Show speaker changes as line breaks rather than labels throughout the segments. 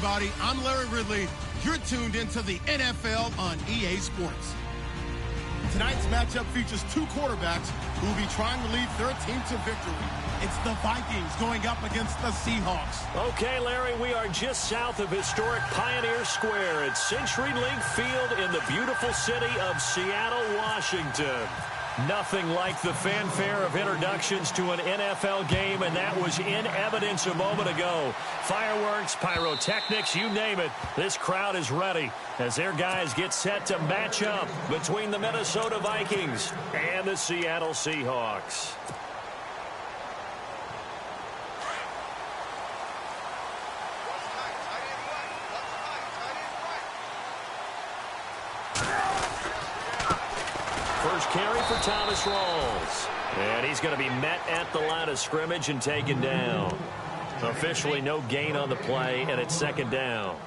everybody. I'm Larry Ridley. You're tuned into the NFL on EA Sports. Tonight's matchup features two quarterbacks who will be trying to lead their team to victory. It's the Vikings going up against the Seahawks.
Okay, Larry, we are just south of historic Pioneer Square at CenturyLink Field in the beautiful city of Seattle, Washington. Nothing like the fanfare of introductions to an NFL game, and that was in evidence a moment ago. Fireworks, pyrotechnics, you name it. This crowd is ready as their guys get set to match up between the Minnesota Vikings and the Seattle Seahawks. First carry for Thomas Rawls. And he's going to be met at the line of scrimmage and taken down. Officially no gain on the play, and it's second down.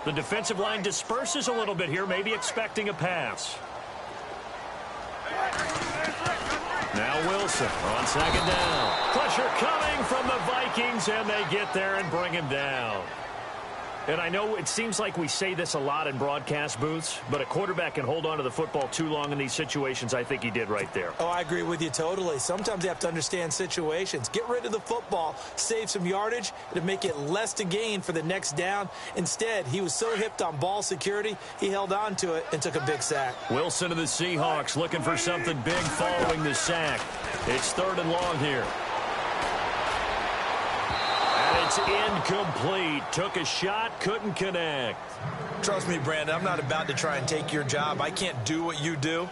The defensive line disperses a little bit here, maybe expecting a pass. Now Wilson on second down. Pressure coming from the Vikings, and they get there and bring him down. And I know it seems like we say this a lot in broadcast booths, but a quarterback can hold on to the football too long in these situations. I think he did right there.
Oh, I agree with you totally. Sometimes you have to understand situations. Get rid of the football, save some yardage, to make it less to gain for the next down. Instead, he was so hipped on ball security, he held on to it and took a big sack.
Wilson of the Seahawks looking for something big following the sack. It's third and long here. It's incomplete. Took a shot, couldn't connect.
Trust me, Brandon, I'm not about to try and take your job. I can't do what you do.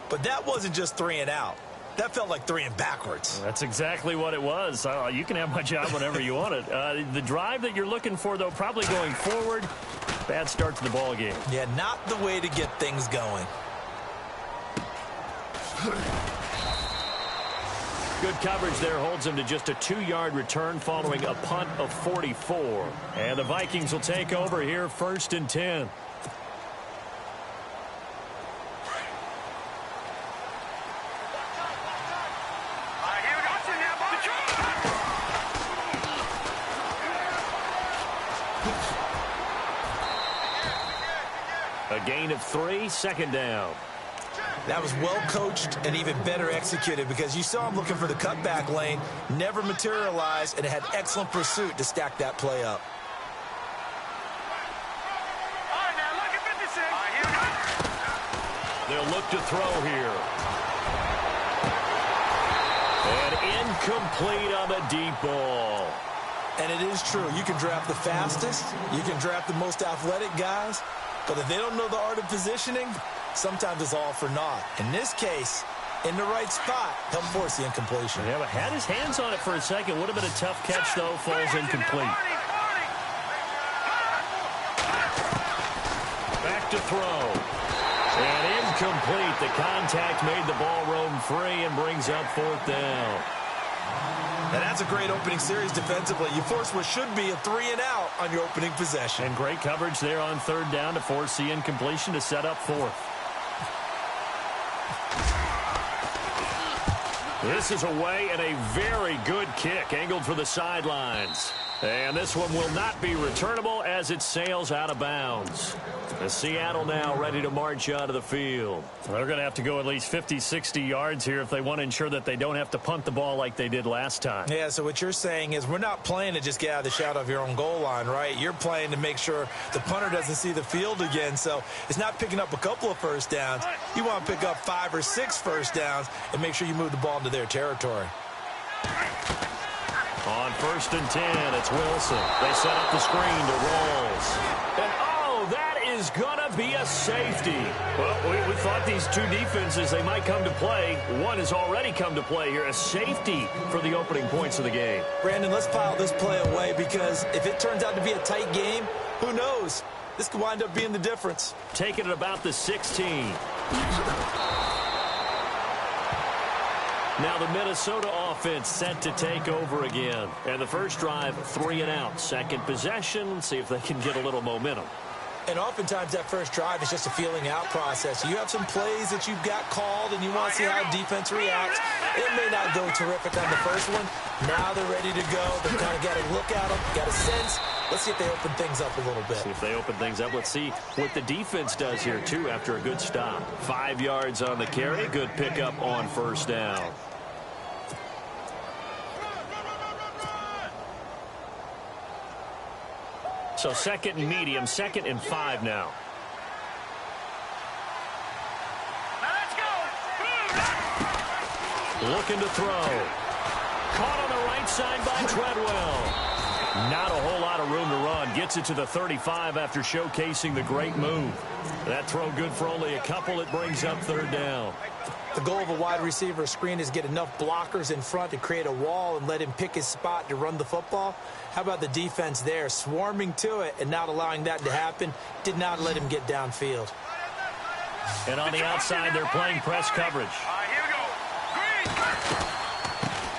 But that wasn't just 3 and out. That felt like 3 and backwards.
That's exactly what it was. You can have my job whenever you want it. The drive that you're looking for, though, probably going forward. Bad start to the ball game.
Yeah, not the way to get things going.
Good coverage there holds him to just a 2-yard return following a punt of 44. And the Vikings will take over here, 1st and 10. A gain of 3, second down.
That was well coached and even better executed because you saw him looking for the cutback lane, never materialized, and had excellent pursuit to stack that play up.
They'll look to throw here. And incomplete on the deep ball.
And it is true. You can draft the fastest. You can draft the most athletic guys. But if they don't know the art of positioning, sometimes it's all for naught. In this case, in the right spot, help force the incompletion.
Yeah, but had his hands on it for a second. Would have been a tough catch, though. Falls incomplete. Back to throw. And incomplete. The contact made the ball roam free and brings up 4th down.
And that's a great opening series defensively. You force what should be a 3 and out on your opening possession.
And great coverage there on 3rd down to force the incompletion to set up 4th. This is away and a very good kick angled for the sidelines. And this one will not be returnable as it sails out of bounds. The Seattle now ready to march out of the field. They're going to have to go at least 50, 60 yards here if they want to ensure that they don't have to punt the ball like they did last time.
Yeah, so what you're saying is we're not playing to just get out of the shadow of your own goal line, right? You're playing to make sure the punter doesn't see the field again. So it's not picking up a couple of first downs. You want to pick up 5 or 6 first downs and make sure you move the ball into their territory.
On 1st and 10, it's Wilson. They set up the screen to Rawls. And that is going to be a safety. Well, we thought these two defenses, they might come to play. One has already come to play here. A safety for the opening points of the game.
Brandon, let's file this play away because if it turns out to be a tight game, who knows? This could wind up being the difference.
Taking it about the 16. Now the Minnesota offense set to take over again. And the first drive, 3 and out. Second possession. See if they can get a little momentum.
And oftentimes that first drive is just a feeling out process. You have some plays that you've got called and you want to see how defense reacts. It may not go terrific on the first one. Now they're ready to go. They've kind of got to look at them, got a sense. Let's see if they open things up a little bit.
See if they open things up. Let's see what the defense does here, too, after a good stop. 5 yards on the carry. Good pickup on first down. So second and medium, 2nd and 5 now.
Let's go.
Looking to throw. Caught on the right side by Treadwell. Not a whole lot of room to run. Gets it to the 35 after showcasing the great move. That throw good for only a couple. It brings up 3rd down.
The goal of a wide receiver screen is get enough blockers in front to create a wall and let him pick his spot to run the football. How about the defense there, swarming to it and not allowing that to happen? Did not let him get downfield.
And on the outside, they're playing press coverage.
Here we go. Green.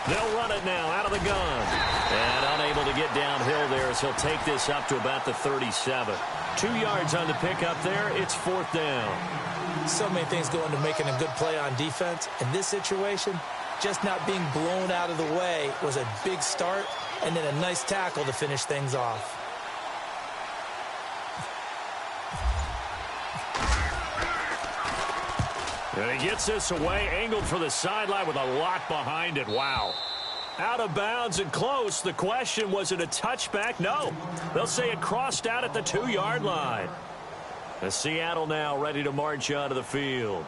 They'll run it now out of the gun. And unable to get downhill there as he'll take this up to about the 37. 2 yards on the pickup there. It's 4th down.
So many things go into making a good play on defense. In this situation, just not being blown out of the way was a big start, and then a nice tackle to finish things off.
And he gets this away, angled for the sideline with a lot behind it. Wow. Out of bounds and close. The question, was it a touchback? No. They'll say it crossed out at the 2-yard line. As Seattle now ready to march onto the field.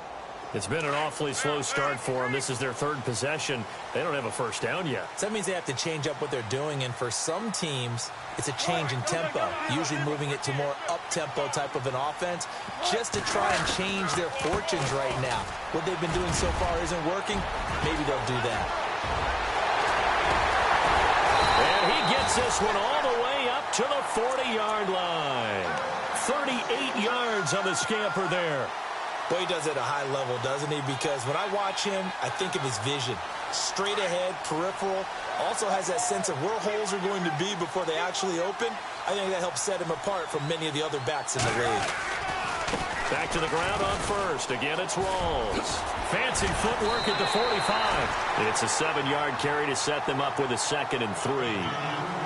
It's been an awfully slow start for them. This is their 3rd possession. They don't have a first down yet.
So that means they have to change up what they're doing, and for some teams, it's a change in tempo, usually moving it to more up-tempo type of an offense, just to try and change their fortunes right now. What they've been doing so far isn't working. Maybe they'll do that.
And he gets this one all the way up to the 40-yard line. 38 yards on the scamper there.
Boy, he does it at a high level, doesn't he? Because when I watch him, I think of his vision. Straight ahead, peripheral. Also has that sense of where holes are going to be before they actually open. I think that helps set him apart from many of the other backs in the league.
Back to the ground on first. Again, it's Rawls. Fancy footwork at the 45. It's a 7-yard carry to set them up with a 2nd and 3.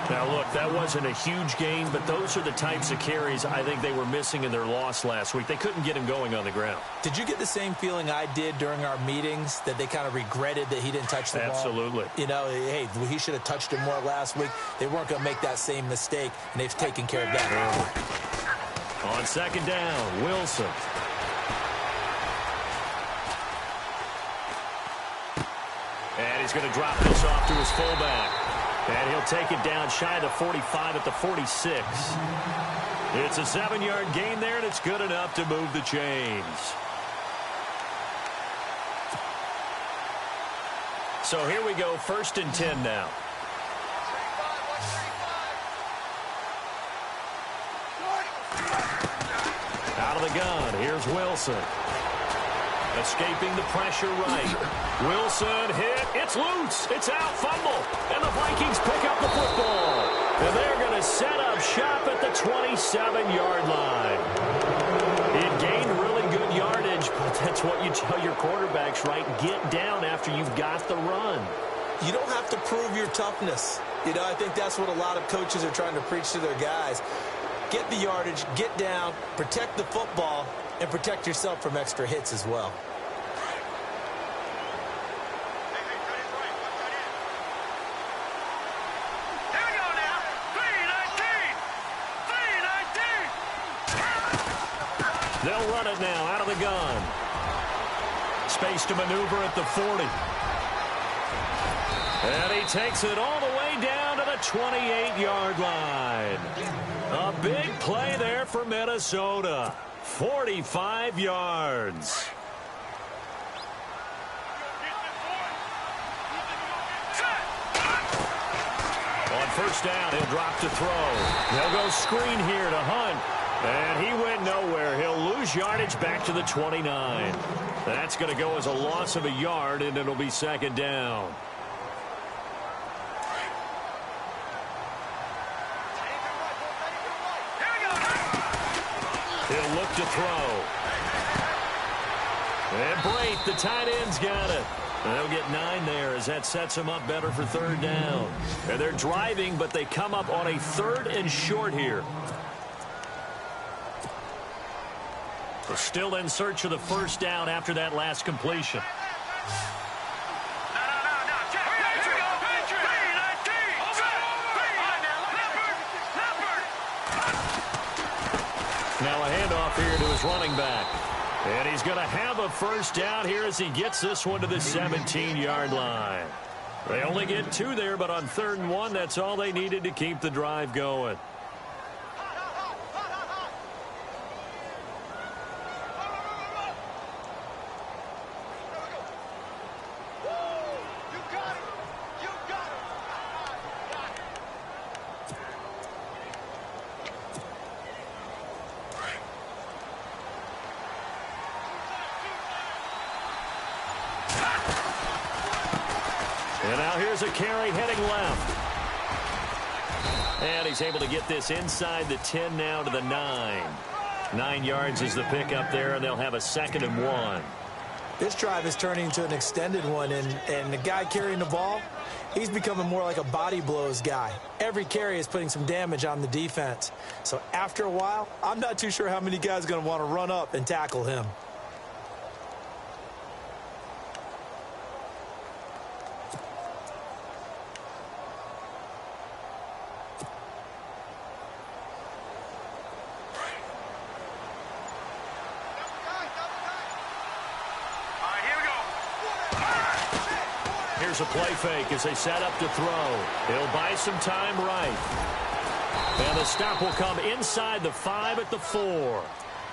Now, look, that wasn't a huge gain, but those are the types of carries I think they were missing in their loss last week. They couldn't get him going on the ground.
Did you get the same feeling I did during our meetings, that they kind of regretted that he didn't touch the ball?
Absolutely.
You know, hey, he should have touched it more last week. They weren't going to make that same mistake, and they've taken care of that early.
On 2nd down, Wilson. And he's going to drop this off to his fullback. And he'll take it down shy of the 45 at the 46. It's a 7-yard gain there, and it's good enough to move the chains. So here we go, 1st and 10 now. Out of the gun, here's Wilson. Escaping the pressure right. Wilson hit. It's loose. It's out. Fumble. And the Vikings pick up the football. And they're going to set up shop at the 27-yard line. It gained really good yardage, but that's what you tell your quarterbacks, right? Get down after you've got the run.
You don't have to prove your toughness. You know, I think that's what a lot of coaches are trying to preach to their guys. Get the yardage, get down, protect the football, and protect yourself from extra hits as well.
Here we go now. 3-19.
They'll run it now out of the gun. Space to maneuver at the 40. And he takes it all the way down to the 28-yard line. A big play there for Minnesota. 45 yards. On first down, he'll drop to throw. They'll go screen here to Hunt. And he went nowhere. He'll lose yardage back to the 29. That's going to go as a loss of a yard, and it'll be 2nd down. up to throw. And Brate, the tight end's got it. And they'll get 9 there as that sets them up better for 3rd down. And they're driving, but they come up on a 3rd and short here. They're still in search of the 1st down after that last completion. Now a handoff here to his running back. And he's going to have a 1st down here as he gets this one to the 17-yard line. They only get 2 there, but on 3rd and 1, that's all they needed to keep the drive going. And now here's a carry heading left. And he's able to get this inside the 10 now to the 9. 9 yards is the pickup there, and they'll have a 2nd and 1.
This drive is turning into an extended one, and the guy carrying the ball, he's becoming more like a body blows guy. Every carry is putting some damage on the defense. So after a while, I'm not too sure how many guys are going to want to run up and tackle him.
Here's a play fake as they set up to throw. He'll buy some time right. And the stop will come inside the 5 at the 4.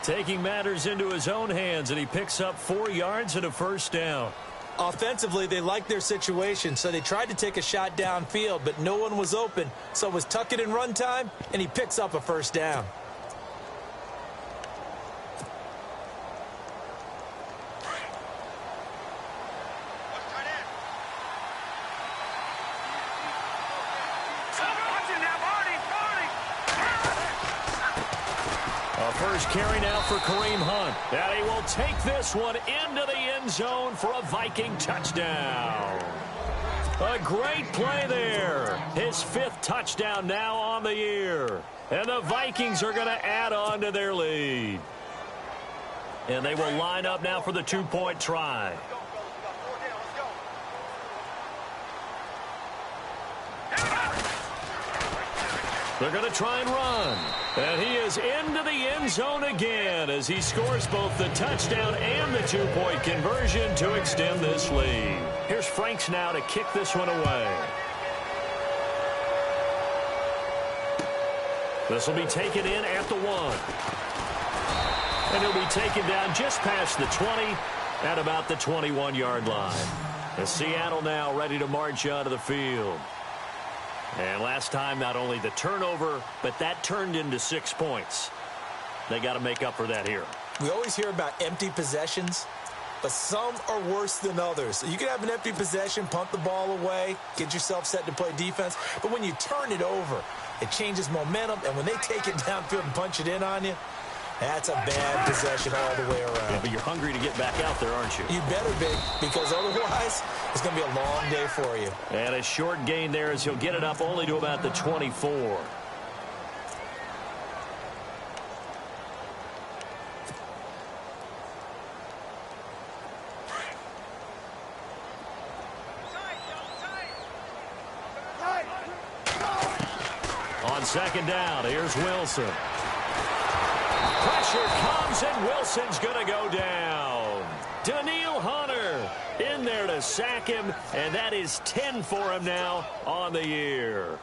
Taking matters into his own hands, and he picks up 4 yards and a 1st down.
Offensively, they liked their situation, so they tried to take a shot downfield, but no one was open. So it was tuck it in run time, and he picks up a 1st down.
First carry now for Kareem Hunt. And he will take this one into the end zone for a Viking touchdown. A great play there. His 5th touchdown now on the year. And the Vikings are going to add on to their lead. And they will line up now for the 2-point try. They're going to try and run. And he is into the end zone again as he scores both the touchdown and the 2-point conversion to extend this lead. Here's Franks now to kick this one away. This will be taken in at the 1. And he'll be taken down just past the 20 at about the 21-yard line. And Seattle now ready to march onto the field. And last time, not only the turnover, but that turned into 6 points. They got to make up for that here.
We always hear about empty possessions, but some are worse than others. You can have an empty possession, punt the ball away, get yourself set to play defense, but when you turn it over, it changes momentum, and when they take it downfield and punch it in on you, that's a bad possession all the way around.
Yeah, but you're hungry to get back out there, aren't you?
You better be, because otherwise it's going to be a long day for you.
And a short gain there as he'll get it up only to about the 24. On 2nd down, here's Wilson. Pressure comes, and Wilson's going to go down. Daniil Hunter in there to sack him, and that is 10 for him now on the year.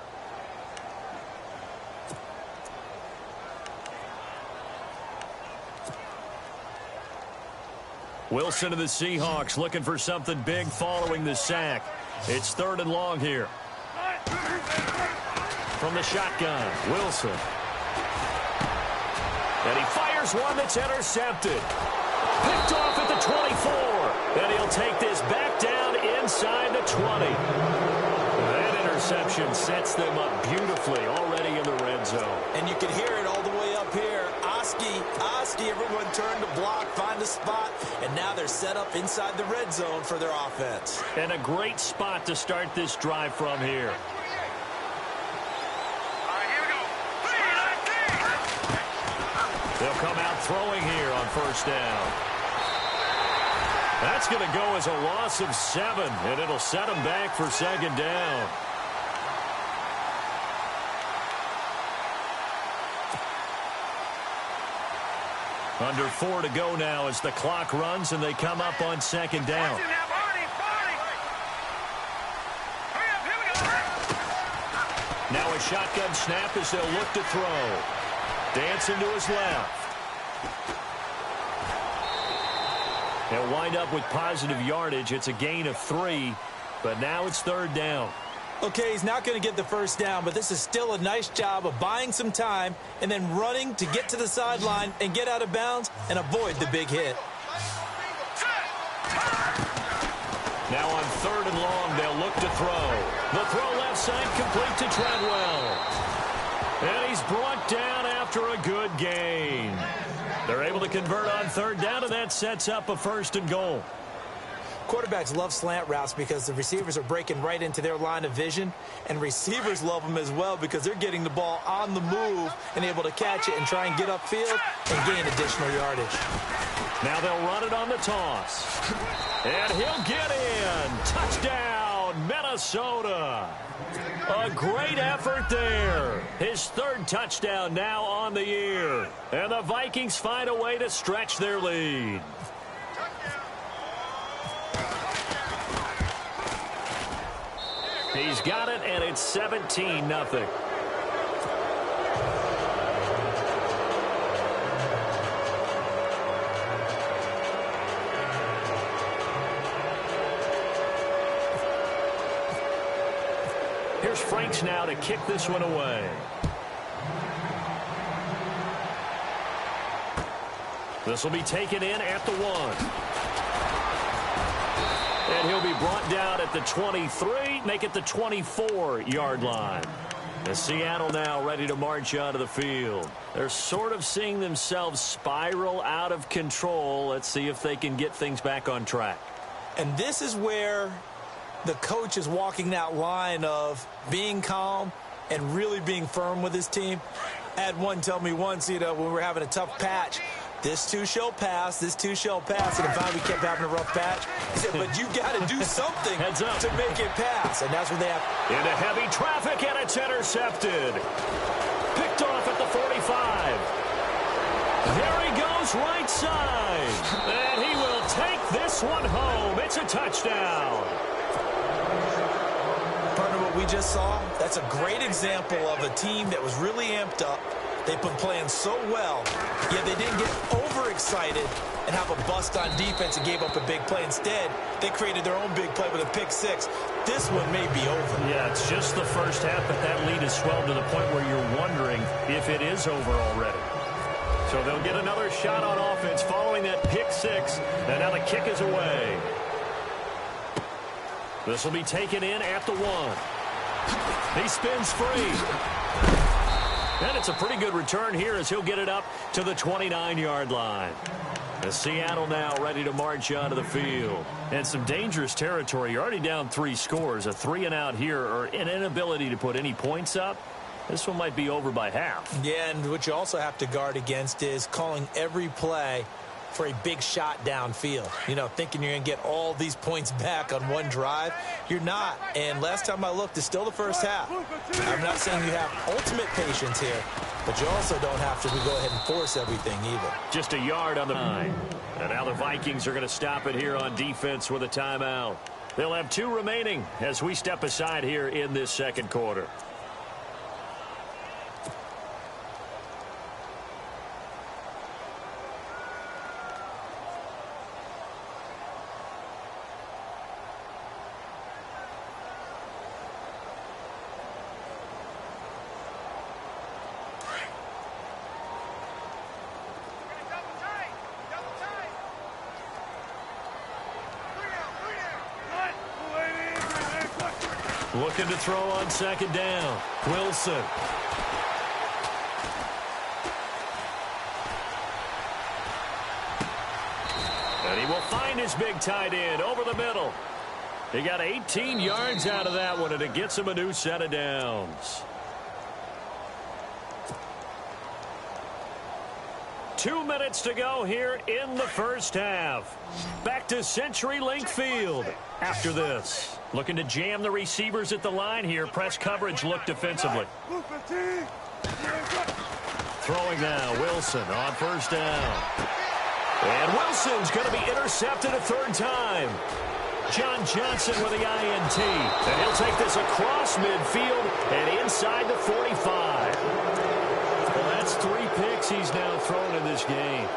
Wilson of the Seahawks looking for something big following the sack. It's 3rd and long here. From the shotgun, Wilson. And he fires one that's intercepted. Picked off at the 24. And he'll take this back down inside the 20. That interception sets them up beautifully already in the red zone.
And you can hear it all the way up here. I Oski, everyone turned to block, find a spot, and now they're set up inside the red zone for their offense.
And a great spot to start this drive from here.
All right, here we go. 3-19.
They'll come out throwing here on first down. That's going to go as a loss of 7, and it'll set them back for second down. Under 4 to go now as the clock runs, and they come up on second down. Now a shotgun snap as they'll look to throw. Dancing to his left. They'll wind up with positive yardage. It's a gain of 3, but now it's third down.
Okay, he's not going to get the first down, but this is still a nice job of buying some time and then running to get to the sideline and get out of bounds and avoid the big hit.
Now on third and long, they'll look to throw. The throw left side complete to Treadwell. And he's brought down after a good gain. They're able to convert on third down, and that sets up a first and goal.
Quarterbacks love slant routes because the receivers are breaking right into their line of vision, and receivers love them as well because they're getting the ball on the move and able to catch it and try and get upfield and gain additional yardage.
Now they'll run it on the toss. And he'll get in. Touchdown, Minnesota. A great effort there. His third touchdown now on the year. And the Vikings find a way to stretch their lead. He's got it, and it's 17-0. Here's Franks now to kick this one away. This will be taken in at the 1. And he'll be brought down at the 23, make it the 24-yard line. And Seattle now ready to march onto the field. They're sort of seeing themselves spiral out of control. Let's see if they can get things back on track.
And this is where the coach is walking that line of being calm and really being firm with his team. I had one tell me once, when we were having a tough patch, this too shall pass, this too shall pass. And finally we kept having a rough patch. He said, but you got to do something to make it pass. And that's what they have.
Into heavy traffic, and it's intercepted. Picked off at the 45. There he goes right side. And he will take this one home. It's a touchdown.
Partner, what we just saw, that's a great example of a team that was really amped up. They've been playing so well, yet they didn't get overexcited and have a bust on defense and gave up a big play. Instead, they created their own big play with a pick 6. This one may be over.
Yeah, it's just the first half, but that lead has swelled to the point where you're wondering if it is over already. So they'll get another shot on offense following that pick 6, and now the kick is away. This will be taken in at the 1. He spins free. And it's a pretty good return here as he'll get it up to the 29-yard line. As Seattle now ready to march onto the field. And some dangerous territory. You're already down 3 scores. A 3-and-out here, or an inability to put any points up. This one might be over by half.
Yeah, and what you also have to guard against is calling every play for a big shot downfield. Thinking you're going to get all these points back on one drive. You're not. And last time I looked, it's still the first half. I'm not saying you have ultimate patience here, but you also don't have to go ahead and force everything either.
Just a yard on the 9. And now the Vikings are going to stop it here on defense with a timeout. They'll have 2 remaining as we step aside here in this second quarter. Looking to throw on second down. Wilson. his big tight end over the middle. He got 18 yards out of that one, and it gets him a new set of downs. 2 minutes to go here in the first half. Back to CenturyLink Field after this. Looking to jam the receivers at the line here. Press coverage look defensively. Throwing now, Wilson on first down. And Wilson's going to be intercepted a third time. John Johnson with the INT. And he'll take this across midfield and inside the 45. Well, that's 3 picks he's now thrown in this game.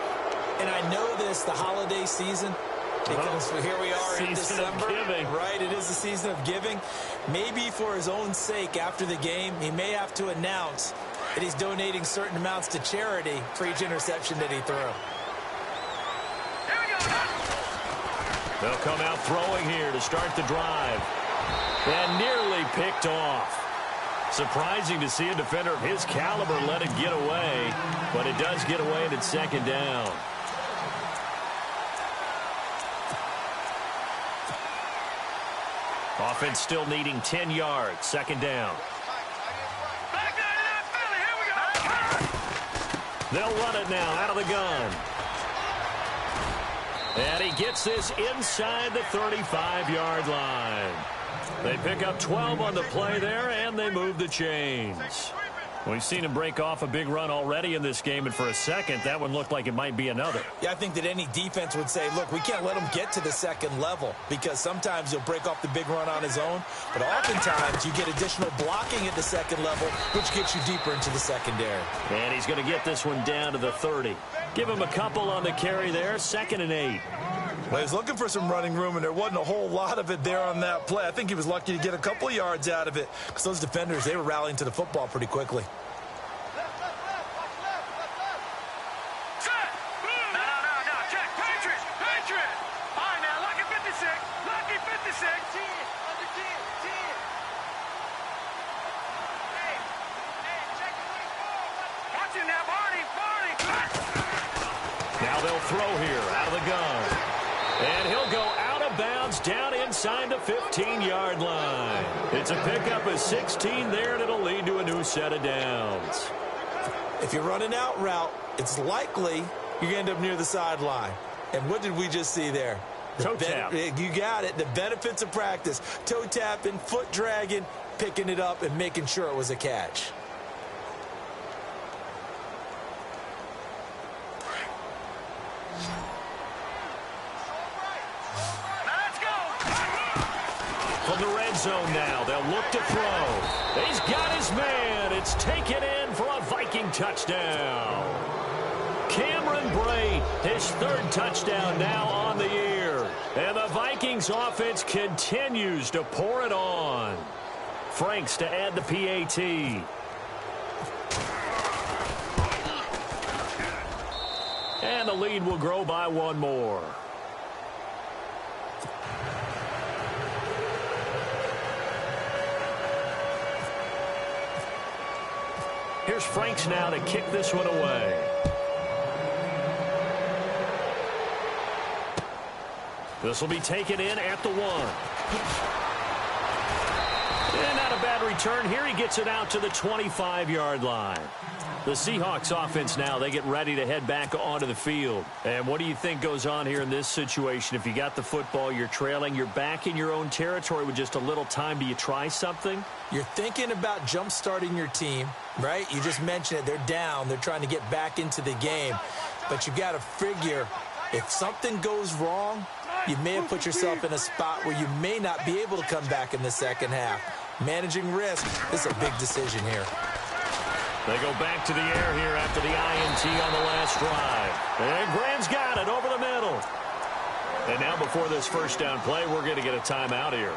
And I know this, the holiday season, because here we are in December, right? It is the season of giving. Maybe for his own sake after the game, he may have to announce that he's donating certain amounts to charity for each interception that he threw.
They'll come out throwing here to start the drive. And nearly picked off. Surprising to see a defender of his caliber let it get away, but it does get away and it's second down. Offense still needing 10 yards. Second down. They'll run it now out of the gun. And he gets this inside the 35-yard line. They pick up 12 on the play there, and they move the chains. We've seen him break off a big run already in this game, and for a second, that one looked like it might be another.
Yeah, I think that any defense would say, look, we can't let him get to the second level because sometimes he'll break off the big run on his own, but oftentimes you get additional blocking at the second level, which gets you deeper into the secondary.
And he's going to get this one down to the 30. Give him a couple on the carry there, 2nd and 8.
Well, he was looking for some running room, and there wasn't a whole lot of it there on that play. I think he was lucky to get a couple yards out of it because those defenders, they were rallying to the football pretty quickly.
Now they'll throw here out of the gun. And he'll go out of bounds down inside the 15-yard line. It's a pickup of 16 there, and it'll lead to a new set of downs.
If you're running out route, it's likely you're going to end up near the sideline. And what did we just see there?
Toe tap.
You got it. The benefits of practice. Toe tapping, foot dragging, picking it up, and making sure it was a catch.
From the red zone now, they'll look to throw. He's got his man. It's taken in for a Viking touchdown. Cameron Bray, his 3rd touchdown now on the year. And the Vikings offense continues to pour it on. Franks to add the PAT. And the lead will grow by 1 more. Here's Franks now to kick this one away. This will be taken in at the 1. And not a bad return here. He gets it out to the 25-yard line. The Seahawks offense now, they get ready to head back onto the field. And what do you think goes on here in this situation? If you got the football, you're trailing, you're back in your own territory with just a little time. Do you try something?
You're thinking about jump-starting your team, right? You just mentioned it. They're down. They're trying to get back into the game. But you got to figure if something goes wrong, you may have put yourself in a spot where you may not be able to come back in the second half. Managing risk, this is a big decision here.
They go back to the air here after the INT on the last drive. And Graham's got it over the middle. And now before this first down play, we're going to get a timeout here,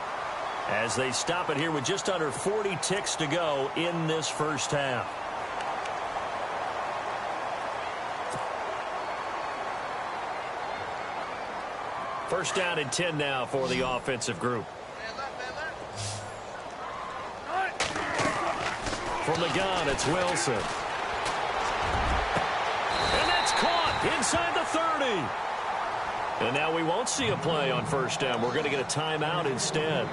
as they stop it here with just under 40 ticks to go in this first half. First down and 10 now for the offensive group. From the gun, it's Wilson. And that's caught inside the 30. And now we won't see a play on first down. We're going to get a timeout instead,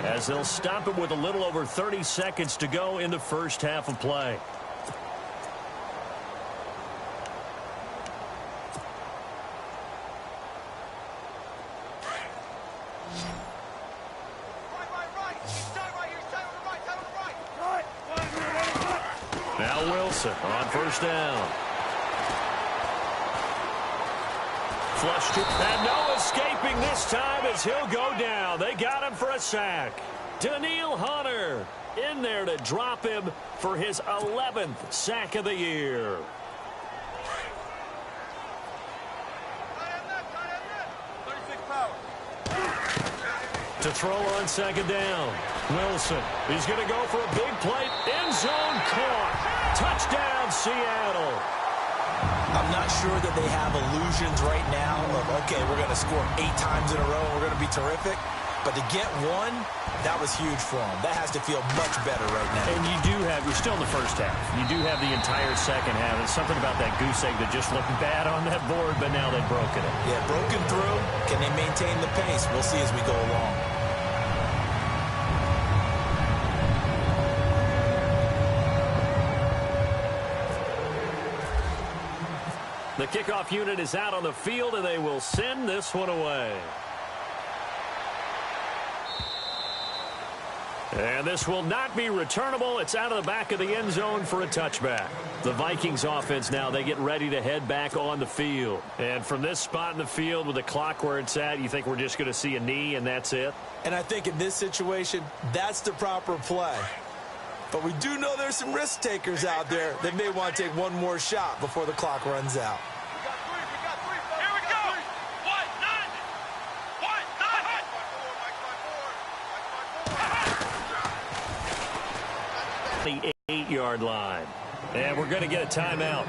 as they'll stop it with a little over 30 seconds to go in the first half of play. Now Wilson on first down. Flush to, and no escaping this time as he'll go down. They got him for a sack. Daniil Hunter in there to drop him for his 11th sack of the year. To throw on second down. Wilson, he's going to go for a big play. End zone caught. Touchdown, Seattle.
I'm not sure that they have illusions right now of, okay, we're going to score 8 times in a row. We're going to be terrific. But to get one, that was huge for them. That has to feel much better right now.
And you do have, you're still in the first half. You do have the entire second half. It's something about that goose egg that just looked bad on that board, but now they've broken it.
Yeah, broken through. Can they maintain the pace? We'll see as we go along.
The kickoff unit is out on the field, and they will send this one away. And this will not be returnable. It's out of the back of the end zone for a touchback. The Vikings offense now, they get ready to head back on the field. And from this spot in the field with the clock where it's at, you think we're just going to see a knee and that's it?
And I think in this situation, that's the proper play. But we do know there's some risk takers out there that may want to take one more shot before the clock runs out.
Here we go. What? None. What? None.
The 8-yard line. And we're going to get a timeout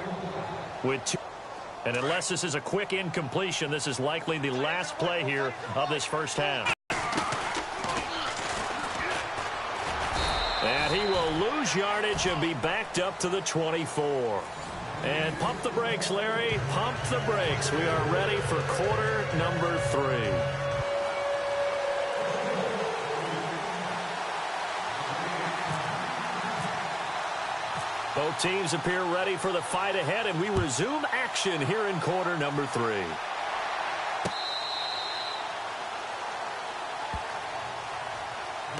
with 2. And unless this is a quick incompletion, this is likely the last play here of this first half. And he will lose yardage and be backed up to the 24. And pump the brakes, Larry. Pump the brakes. We are ready for quarter number 3. Both teams appear ready for the fight ahead, and we resume action here in quarter number 3.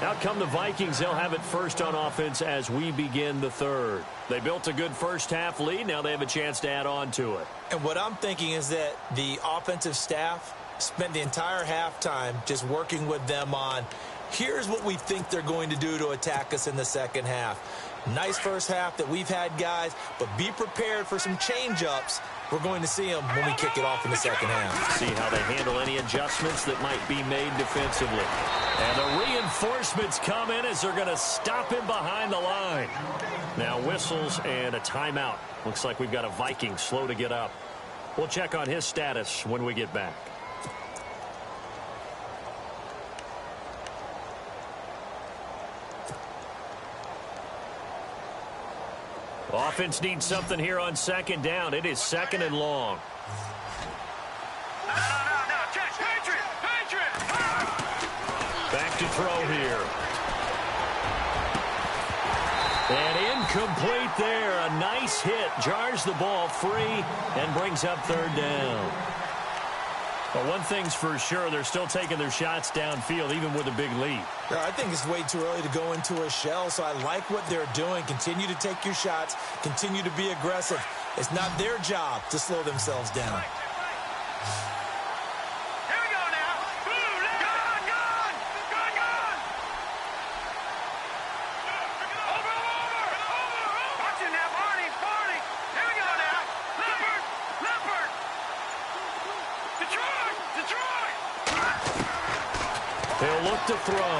Out come the Vikings. They'll have it first on offense as we begin the third. They built a good first half lead. Now they have a chance to add on to it.
And what I'm thinking is that the offensive staff spent the entire halftime just working with them on, here's what we think they're going to do to attack us in the second half. Nice first half that we've had, guys, but be prepared for some change-ups. We're going to see them when we kick it off in the second half.
See how they handle any adjustments that might be made defensively. And the reinforcements come in as they're going to stop him behind the line. Now whistles and a timeout. Looks like we've got a Viking slow to get up. We'll check on his status when we get back. Offense needs something here on second down. It is second and long.
No. Patriot.
Back to throw here. And incomplete there. A nice hit. Jars the ball free and brings up third down. But one thing's for sure, they're still taking their shots downfield, even with a big lead.
I think it's way too early to go into a shell, so I like what they're doing. Continue to take your shots. Continue to be aggressive. It's not their job to slow themselves down.
Here we go now. Gone. Over. Watch it now, Barney. Here we go now. Leopard. Detroit.
They'll look to throw.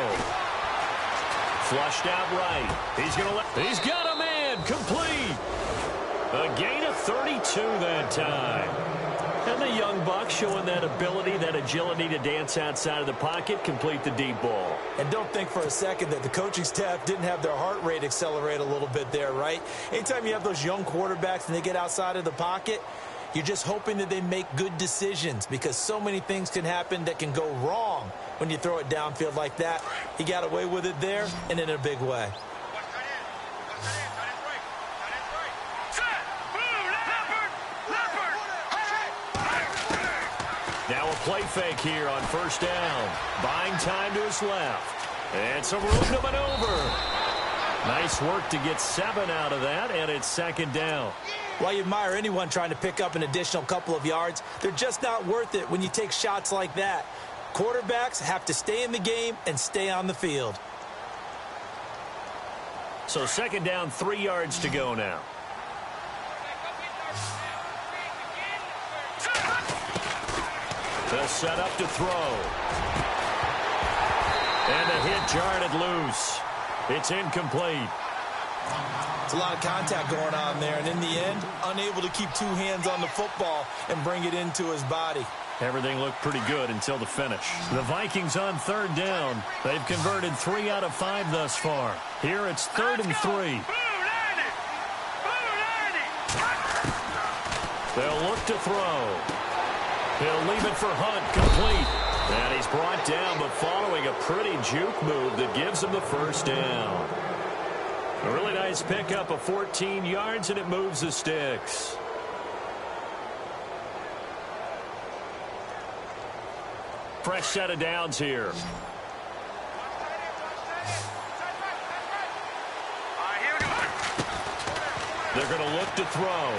Flushed out right. He's got a man. Complete. A gain of 32 that time. And the young buck showing that ability, that agility to dance outside of the pocket, complete the deep ball.
And don't think for a second that the coaching staff didn't have their heart rate accelerate a little bit there, right? Anytime you have those young quarterbacks and they get outside of the pocket, You're just hoping that they make good decisions because so many things can happen that can go wrong when you throw it downfield like that. He got away with it there and in a big way.
Now a play fake here on first down. Buying time to his left. And some room to maneuver. Nice work to get 7 out of that, and it's second down.
While you admire anyone trying to pick up an additional couple of yards, they're just not worth it when you take shots like that. Quarterbacks have to stay in the game and stay on the field.
So second down, 3 yards to go now. They'll set up to throw. And the hit jarred it loose. It's incomplete.
It's a lot of contact going on there, and in the end, unable to keep 2 hands on the football and bring it into his body.
Everything looked pretty good until the finish. The Vikings on third down. They've converted 3 out of 5 thus far. Here it's 3rd and 3. They'll look to throw. He'll leave it for Hunt, complete. And he's brought down, but following a pretty juke move that gives him the first down. A really nice pickup of 14 yards, and it moves the sticks. Fresh set of downs here. They're going to look to throw.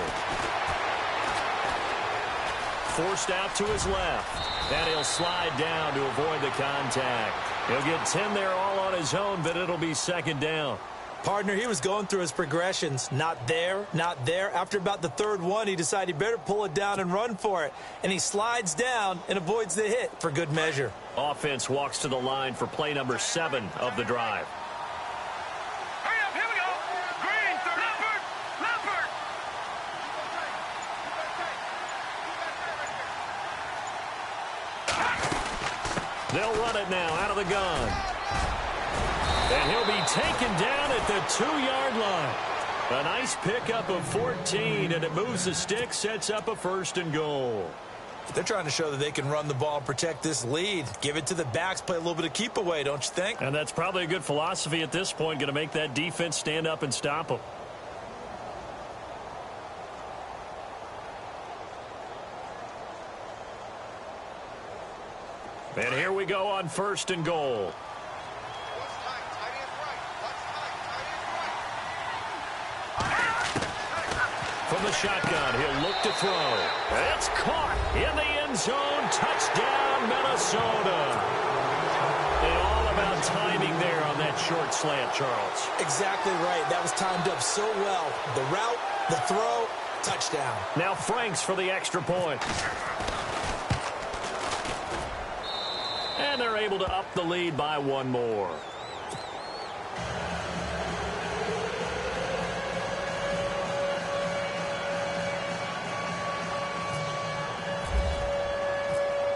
Forced out to his left. And he'll slide down to avoid the contact. He'll get 10 there all on his own, but it'll be second down.
Partner, he was going through his progressions. Not there, not there. After about the 3rd one, he decided he better pull it down and run for it. And he slides down and avoids the hit for good measure.
Offense walks to the line for play number 7 of the drive.
Hurry up, here we go. Green, Leopard.
They'll run it now out of the gun. And he'll be taken down at the 2-yard line. A nice pickup of 14, and it moves the stick, sets up a 1st and goal.
They're trying to show that they can run the ball and protect this lead. Give it to the backs, play a little bit of keep away, don't you think?
And that's probably a good philosophy at this point, going to make that defense stand up and stop them. And here we go on 1st and goal. From the shotgun, he'll look to throw. It's caught in the end zone. Touchdown, Minnesota. And all about timing there on that short slant, Charles.
Exactly right. That was timed up so well. The route, the throw, touchdown.
Now Franks for the extra point. And they're able to up the lead by 1 more.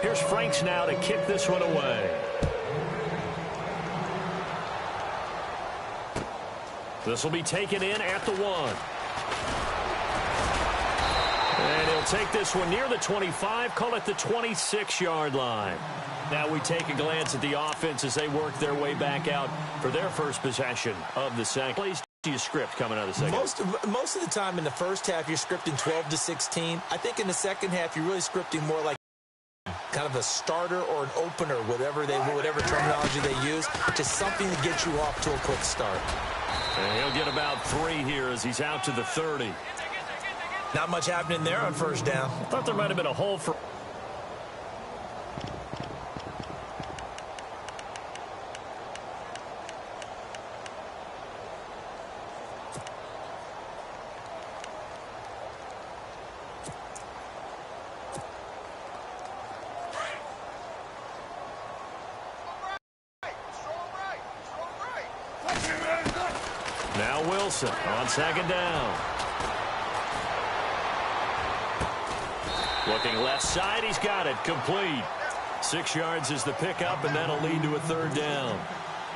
Here's Franks now to kick this one away. This will be taken in at the 1. And he'll take this one near the 25, call it the 26-yard line. Now we take a glance at the offense as they work their way back out for their first possession of the second. Plays to your script coming out of the second.
Most of the time in the first half, you're scripting 12-16. I think in the second half, you're really scripting more like kind of a starter or an opener, whatever terminology they use, just something to get you off to a quick start.
And he'll get about 3 here as he's out to the 30.
Not much happening there on first down.
I thought there might have been a hole for... Now Wilson on second down. Looking left side, he's got it, complete. 6 yards is the pickup, and that'll lead to a 3rd down.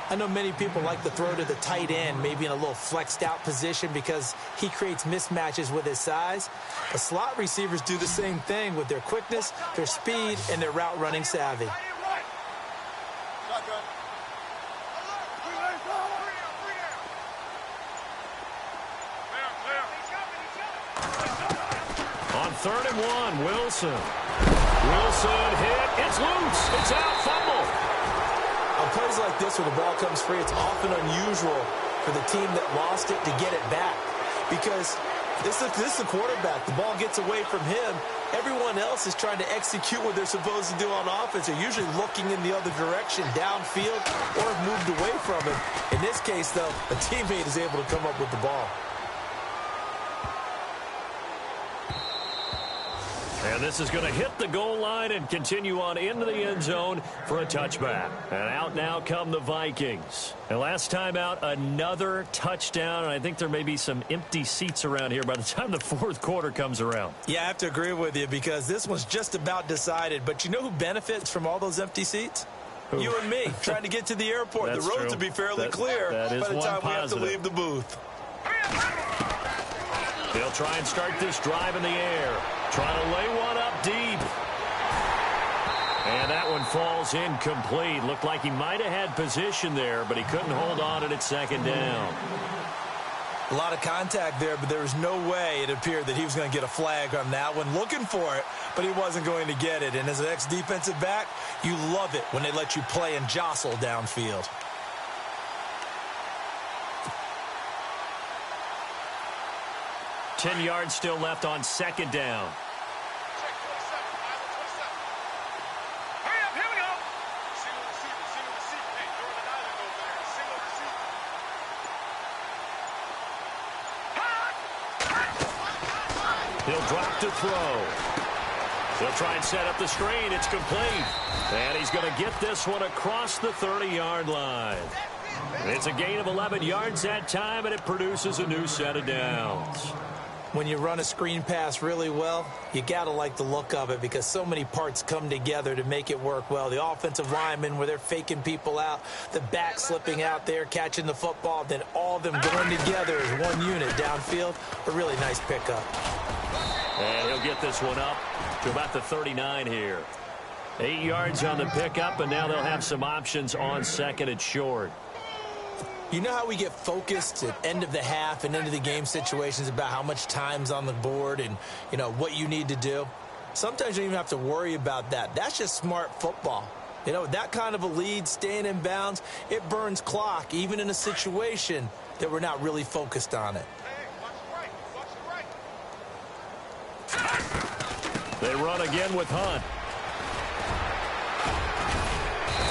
I know many people like to throw to the tight end, maybe in a little flexed out position because he creates mismatches with his size. The slot receivers do the same thing with their quickness, their speed, and their route running savvy.
On 3rd and 1, Wilson. Wilson hit. It's loose. It's out. Fumble.
On plays like this where the ball comes free, it's often unusual for the team that lost it to get it back because this is the quarterback. The ball gets away from him. Everyone else is trying to execute what they're supposed to do on offense. They're usually looking in the other direction, downfield, or have moved away from him. In this case, though, a teammate is able to come up with the ball.
And this is going to hit the goal line and continue on into the end zone for a touchback. And out now come the Vikings. And last time out, another touchdown. And I think there may be some empty seats around here by the time the 4th quarter comes around.
Yeah, I have to agree with you because this one's just about decided. But you know who benefits from all those empty seats? Who? You and me, trying to get to the airport. The roads will be fairly clear by the time we have to leave the booth.
They'll try and start this drive in the air. Trying to lay one up deep. And that one falls incomplete. Looked like he might have had position there, but he couldn't hold on at 2nd down.
A lot of contact there, but there was no way it appeared that he was going to get a flag on that one. Looking for it, but he wasn't going to get it. And as an ex-defensive back, you love it when they let you play and jostle downfield.
Ten yards still left on 2nd down.
Hurry up, here we go. Single receiver. Hey, throw the island over there. Single receiver.
He'll drop to throw. He'll try and set up the screen. It's complete. And he's going to get this one across the 30-yard line. It's a gain of 11 yards that time, and it produces a new set of downs.
When you run a screen pass really well, you got to like the look of it because so many parts come together to make it work well. The offensive linemen where they're faking people out, the back slipping out there, catching the football, then all of them going together as one unit downfield. A really nice pickup.
And he'll get this one up to about the 39 here. 8 yards on the pickup, and now they'll have some options on 2nd and short.
You know how we get focused at end of the half and end of the game situations about how much time's on the board and, you know, what you need to do? Sometimes you don't even have to worry about that. That's just smart football. You know, with that kind of a lead, staying in bounds, it burns clock, even in a situation that we're not really focused on it.
They run again with Hunt.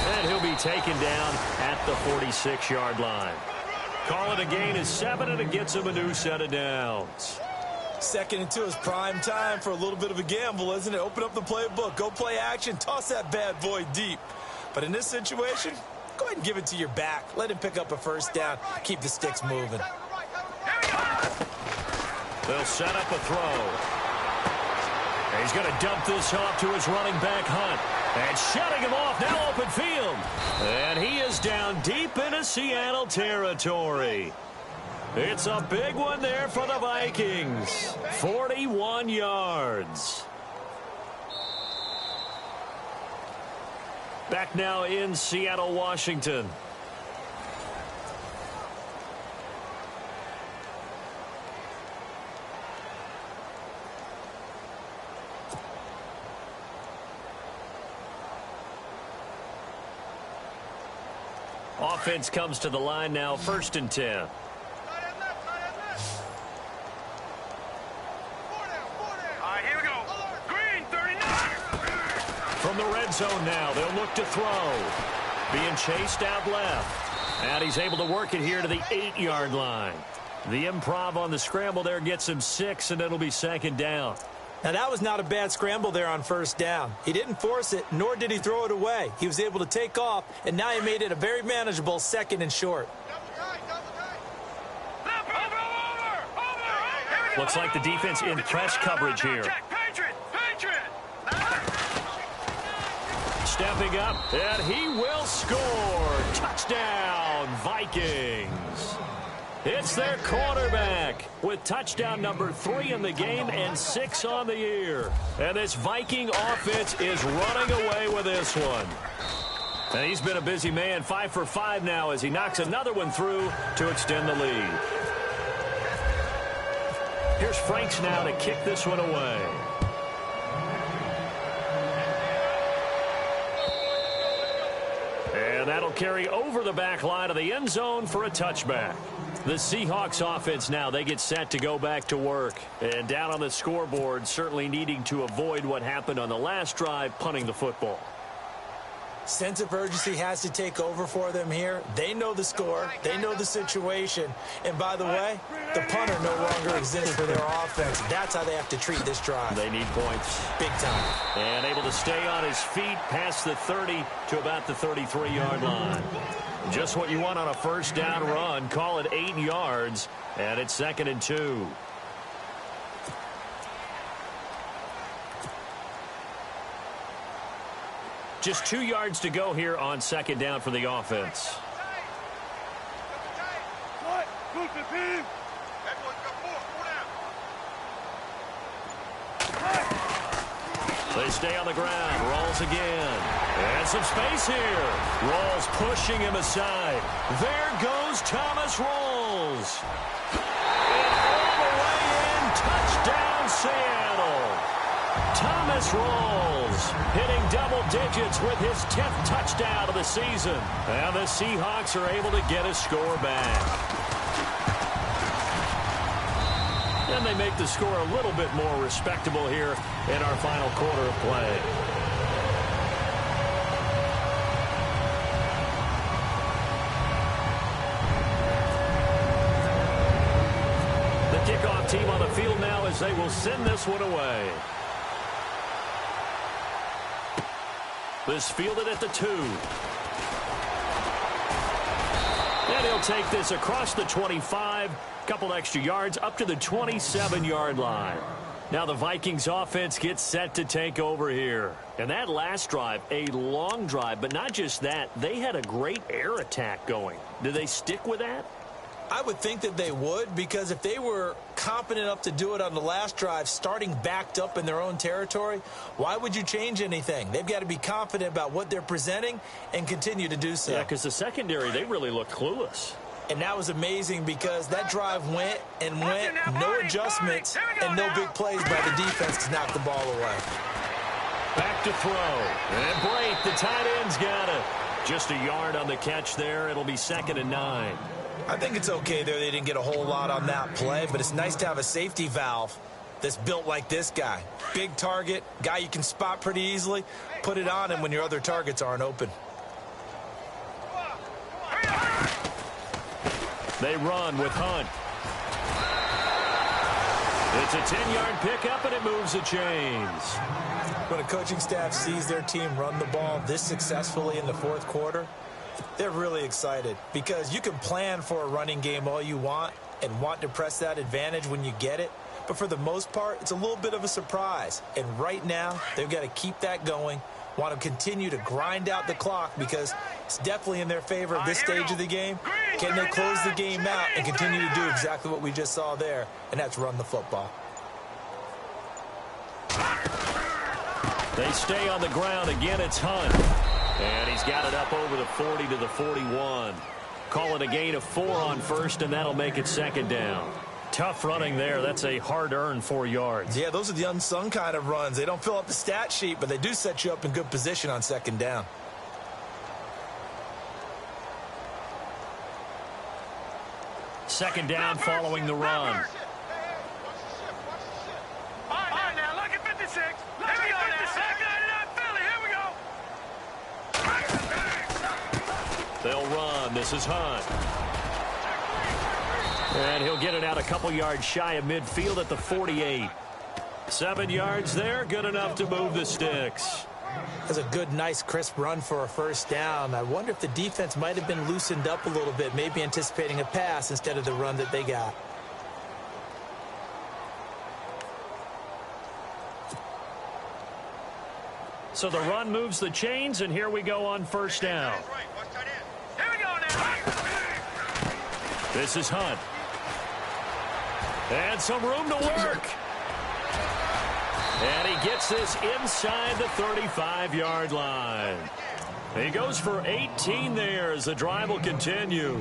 And he'll be taken down at the 46-yard line. Call it a gain of 7, and it gets him a new set of downs.
2nd and 2 is prime time for a little bit of a gamble, isn't it? Open up the playbook, go play action, toss that bad boy deep. But in this situation, go ahead and give it to your back. Let him pick up a 1st down, keep the sticks moving.
They'll set up a throw. And he's going to dump this off to his running back, Hunt. And shutting him off, now open field. And he is down deep into Seattle territory. It's a big one there for the Vikings. 41 yards. Back now in Seattle, Washington. Offense comes to the line now, 1st and 10.
All right, here we go. Green, 39.
From the red zone now, they'll look to throw. Being chased out left. And he's able to work it here to the 8-yard line. The improv on the scramble there gets him 6, and it'll be 2nd down.
Now, that was not a bad scramble there on 1st down. He didn't force it, nor did he throw it away. He was able to take off, and now he made it a very manageable 2nd and short.
Looks like the defense in press coverage here. Stepping up, and he will score. Touchdown. Vikings. It's their quarterback with touchdown number 3 in the game and 6 on the year. And this Viking offense is running away with this one. And he's been a busy man, 5 for 5 now as he knocks another one through to extend the lead. Here's Franks now to kick this one away. And that'll carry over the back line of the end zone for a touchback. The Seahawks offense now, they get set to go back to work. And down on the scoreboard, certainly needing to avoid what happened on the last drive, punting the football.
Sense of urgency has to take over for them here. They know the score. They know the situation. And by the way, the punter no longer exists for their offense. That's how they have to treat this drive.
They need points.
Big time.
And able to stay on his feet past the 30 to about the 33-yard line. Just what you want on a first down run. Call it 8 yards. And it's 2nd and 2. Just 2 yards to go here on 2nd down for the offense. They stay on the ground. Rolls again. And some space here. Rolls pushing him aside. There goes Thomas Rolls. And all the way in. Touchdown, Seattle. Thomas Rolls hitting double digits with his 10th touchdown of the season. And the Seahawks are able to get a score back. And they make the score a little bit more respectable here in our final quarter of play. The kickoff team on the field now as they will send this one away. This fielded at the 2. And he'll take this across the 25. Couple extra yards up to the 27-yard line. Now the Vikings offense gets set to take over here. And that last drive, a long drive, but not just that. They had a great air attack going. Do they stick with that?
I would think that they would, because if they were competent enough to do it on the last drive, starting backed up in their own territory, why would you change anything? They've got to be confident about what they're presenting and continue to do so.
Yeah, because the secondary, they really looked clueless.
And that was amazing because that drive went and went, no adjustments, and no big plays by the defense to knock the ball away.
Back to throw. And break. The tight end's got it. Just a yard on the catch there. It'll be 2nd and 9.
I think it's okay there. They didn't get a whole lot on that play, but it's nice to have a safety valve that's built like this guy. Big target, guy you can spot pretty easily. Put it on him when your other targets aren't open.
They run with Hunt. It's a 10-yard pickup, and it moves the chains.
When a coaching staff sees their team run the ball this successfully in the fourth quarter, they're really excited because you can plan for a running game all you want and want to press that advantage when you get it. But for the most part, it's a little bit of a surprise. And right now, they've got to keep that going, want to continue to grind out the clock because it's definitely in their favor at this stage of the game. Can they close the game out and continue to do exactly what we just saw there, and that's run the football.
They stay on the ground. Again, it's Hunt. And he's got it up over the 40 to the 41. Call it a gain of 4 on first, and that'll make it 2nd down. Tough running there. That's a hard-earned 4 yards.
Yeah, those are the unsung kind of runs. They don't fill up the stat sheet, but they do set you up in good position on 2nd down.
Second down following the run.
All right, now, look at 56. Here we go now. Philly, here we go.
They'll run. This is Hunt. And he'll get it out a couple yards shy of midfield at the 48. 7 yards there, good enough to move the sticks.
That's a good, nice, crisp run for a first down. I wonder if the defense might have been loosened up a little bit, maybe anticipating a pass instead of the run that they got.
So the run moves the chains, and here we go on first down.
Here we go now.
This is Hunt. And some room to work. And he gets this inside the 35-yard line. He goes for 18 there as the drive will continue.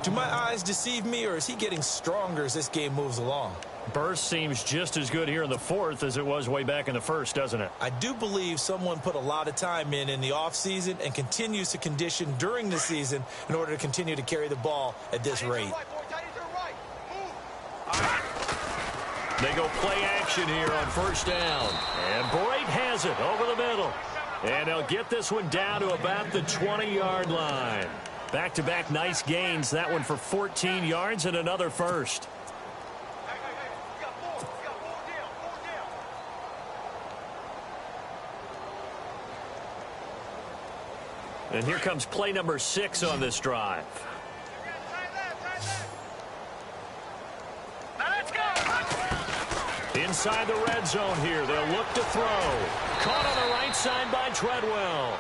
Do my eyes deceive me, or is he getting stronger as this game moves along?
Burst seems just as good here in the fourth as it was way back in the first, doesn't it?
I do believe someone put a lot of time in the offseason and continues to condition during the season in order to continue to carry the ball at this rate.
They go play action here on first down. And Bright has it over the middle. And they'll get this one down to about the 20-yard line. Back-to-back nice gains. That one for 14 yards and another first. And here comes play number 6 on this drive. Inside the red zone here. They'll look to throw. Caught on the right side by Treadwell.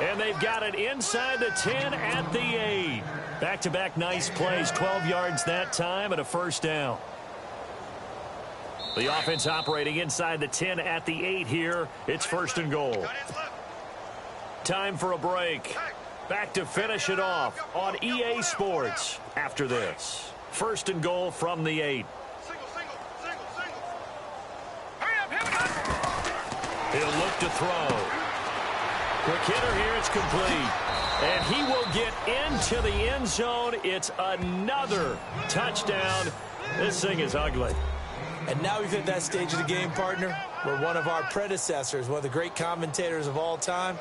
And they've got it inside the 10 at the 8. Back-to-back nice plays. 12 yards that time and a first down. The offense operating inside the 10 at the 8 here. It's first and goal. Time for a break. Back to finish it off on EA Sports after this. First and goal from the 8. He'll look to throw. Quick hitter here. It's complete. And he will get into the end zone. It's another touchdown. This thing is ugly.
And now we've hit that stage of the game, partner, where one of our predecessors, one of the great commentators of all time,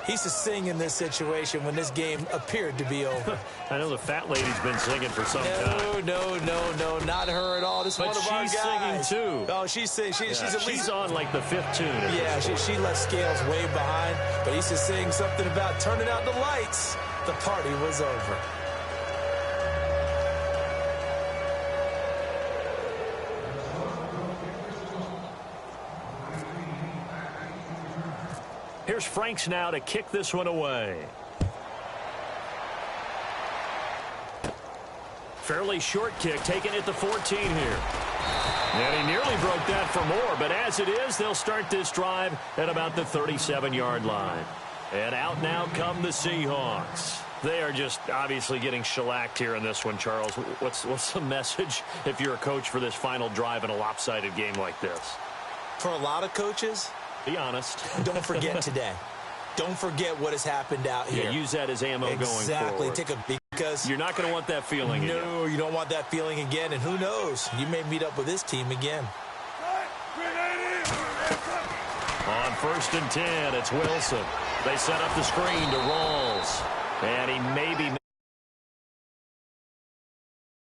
he used to sing in this situation when this game appeared to be over.
I know the fat lady's been singing for some time.
No, not her at all. This is one of our guys.
But she's singing, too.
Oh, she's at least
on like the 5th tune.
Yeah, she left Scales way behind, but he used to sing something about turning out the lights. The party was over.
Here's Franks now to kick this one away. Fairly short kick, taken at the 14 here. And he nearly broke that for more, but as it is, they'll start this drive at about the 37-yard line. And out now come the Seahawks. They are just obviously getting shellacked here in this one, Charles. What's the message if you're a coach for this final drive in a lopsided game like this?
For a lot of coaches,
be honest.
Don't forget today. Don't forget what has happened out here.
Yeah, use that as ammo going forward.
Exactly. Because
you're not going to want that feeling again.
No, you don't want that feeling again. And who knows? You may meet up with this team again.
On first and 10, it's Wilson. They set up the screen to Rawls. And he may be